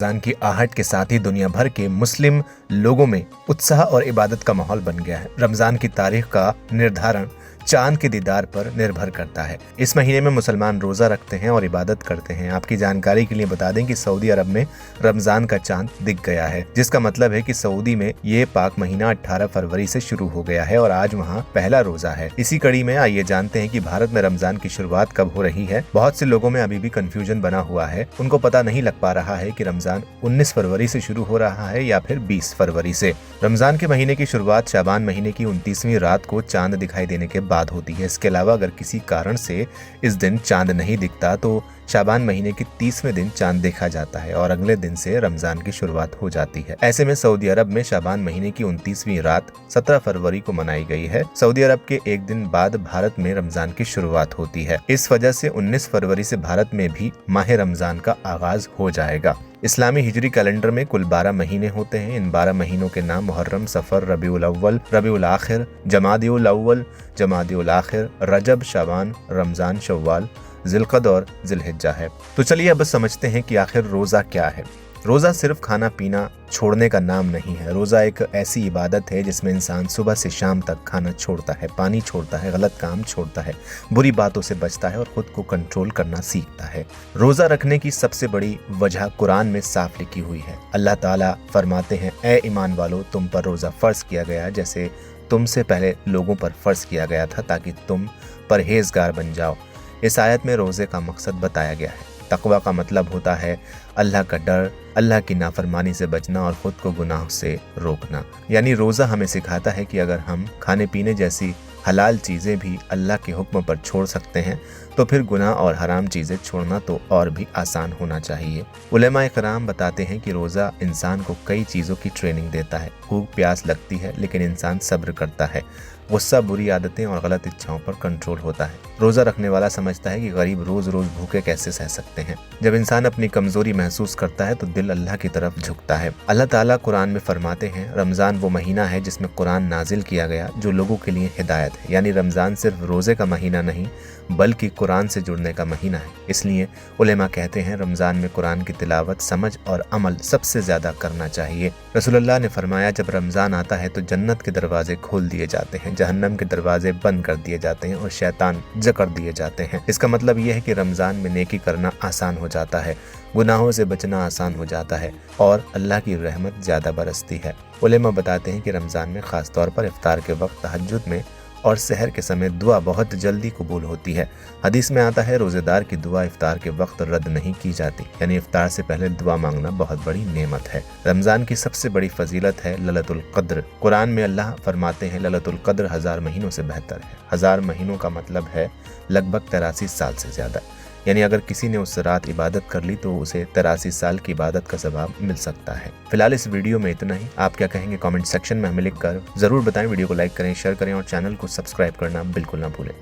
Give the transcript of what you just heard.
रमजान की आहट के साथ ही दुनिया भर के मुस्लिम लोगों में उत्साह और इबादत का माहौल बन गया है। रमजान की तारीख का निर्धारण चांद के दीदार पर निर्भर करता है। इस महीने में मुसलमान रोजा रखते हैं और इबादत करते हैं। आपकी जानकारी के लिए बता दें कि सऊदी अरब में रमजान का चांद दिख गया है, जिसका मतलब है कि सऊदी में ये पाक महीना 18 फरवरी से शुरू हो गया है और आज वहाँ पहला रोजा है। इसी कड़ी में आइए जानते हैं कि भारत में रमजान की शुरुआत कब हो रही है। बहुत से लोगों में अभी भी कंफ्यूजन बना हुआ है। उनको पता नहीं लग पा रहा है कि रमजान 19 फरवरी से शुरू हो रहा है या फिर 20 फरवरी से। रमजान के महीने की शुरुआत शाबान महीने की 29वीं रात को चांद दिखाई देने के बाद होती है। इसके अलावा अगर किसी कारण से इस दिन चांद नहीं दिखता तो शाबान महीने के 30वें दिन चांद देखा जाता है और अगले दिन से रमजान की शुरुआत हो जाती है। ऐसे में सऊदी अरब में शाबान महीने की 29वीं रात 17 फरवरी को मनाई गई है। सऊदी अरब के एक दिन बाद भारत में रमजान की शुरुआत होती है। इस वजह से 19 फरवरी से भारत में भी माह रमजान का आगाज हो जाएगा। इस्लामी हिजरी कैलेंडर में कुल 12 महीने होते हैं। इन 12 महीनों के नाम मुहर्रम, सफर, रबीउल अव्वल, रबीउल आखिर, जमादिउल अव्वल, जमादिउल आखिर, रजब, शाबान, रमजान, शव्वाल, जिलकद और जिलहिज्जा है। तो चलिए अब समझते हैं कि आखिर रोजा क्या है। रोजा सिर्फ खाना पीना छोड़ने का नाम नहीं है। रोजा एक ऐसी इबादत है जिसमें इंसान सुबह से शाम तक खाना छोड़ता है, पानी छोड़ता है, गलत काम छोड़ता है, बुरी बातों से बचता है और खुद को कंट्रोल करना सीखता है। रोजा रखने की सबसे बड़ी वजह कुरान में साफ लिखी हुई है। अल्लाह ताला फरमाते हैं, ए ईमान वालो, तुम पर रोजा फर्ज किया गया जैसे तुमसे पहले लोगों पर फर्ज किया गया था, ताकि तुम परहेजगार बन जाओ। इस आयत में रोजे का मकसद बताया गया है। तकवा का मतलब होता है अल्लाह का डर, अल्लाह की नाफरमानी से बचना और खुद को गुनाह से रोकना। यानी रोज़ा हमें सिखाता है कि अगर हम खाने पीने जैसी हलाल चीज़ें भी अल्लाह के हुक्म पर छोड़ सकते हैं तो फिर गुनाह और हराम चीज़ें छोड़ना तो और भी आसान होना चाहिए। उलेमा इकराम बताते हैं कि रोज़ा इंसान को कई चीज़ों की ट्रेनिंग देता है। भूख प्यास लगती है लेकिन इंसान सब्र करता है। गुस्सा, बुरी आदतें और गलत इच्छाओं पर कंट्रोल होता है। रोज़ा रखने वाला समझता है कि गरीब रोज़ रोज़ भूखे कैसे सह सकते हैं। जब इंसान अपनी कमज़ोरी महसूस करता है तो दिल अल्लाह की तरफ झुकता है। अल्लाह ताला कुरान में फरमाते हैं, रमज़ान वो महीना है जिसमें कुरान नाजिल किया गया जो लोगों के लिए हिदायत है। यानी रमज़ान सिर्फ रोज़े का महीना नहीं बल्कि कुरान से जुड़ने का महीना है। इसलिए उलेमा कहते हैं रमज़ान में कुरान की तिलावत, समझ और अमल सबसे ज़्यादा करना चाहिए। रसूलुल्लाह ने फरमाया, जब रमज़ान आता है तो जन्नत के दरवाजे खोल दिए जाते हैं, जहन्नम के दरवाजे बंद कर दिए जाते हैं और शैतान जकड़ दिए जाते हैं। इसका मतलब यह है कि रमज़ान में नेकी करना आसान हो जाता है, गुनाहों से बचना आसान हो जाता है और अल्लाह की रहमत ज़्यादा बरसती है। उलेमा बताते हैं कि रमज़ान में ख़ास तौर पर इफ्तार के वक्त, तहज्जुद में और सहर के समय दुआ बहुत जल्दी कबूल होती है। हदीस में आता है, रोज़ेदार की दुआ इफ्तार के वक्त रद्द नहीं की जाती। यानी इफ्तार से पहले दुआ मांगना बहुत बड़ी नेमत है। रमज़ान की सबसे बड़ी फजीलत है लैलतुल क़द्र। कुरान में अल्लाह फरमाते हैं, लैलतुल क़द्र 1000 महीनों से बेहतर है। 1000 महीनों का मतलब है लगभग 83 साल से ज़्यादा। यानी अगर किसी ने उस रात इबादत कर ली तो उसे 83 साल की इबादत का सवाब मिल सकता है। फिलहाल इस वीडियो में इतना ही। आप क्या कहेंगे कमेंट सेक्शन में हमें लिखकर ज़रूर बताएं। वीडियो को लाइक करें, शेयर करें और चैनल को सब्सक्राइब करना बिल्कुल ना भूलें।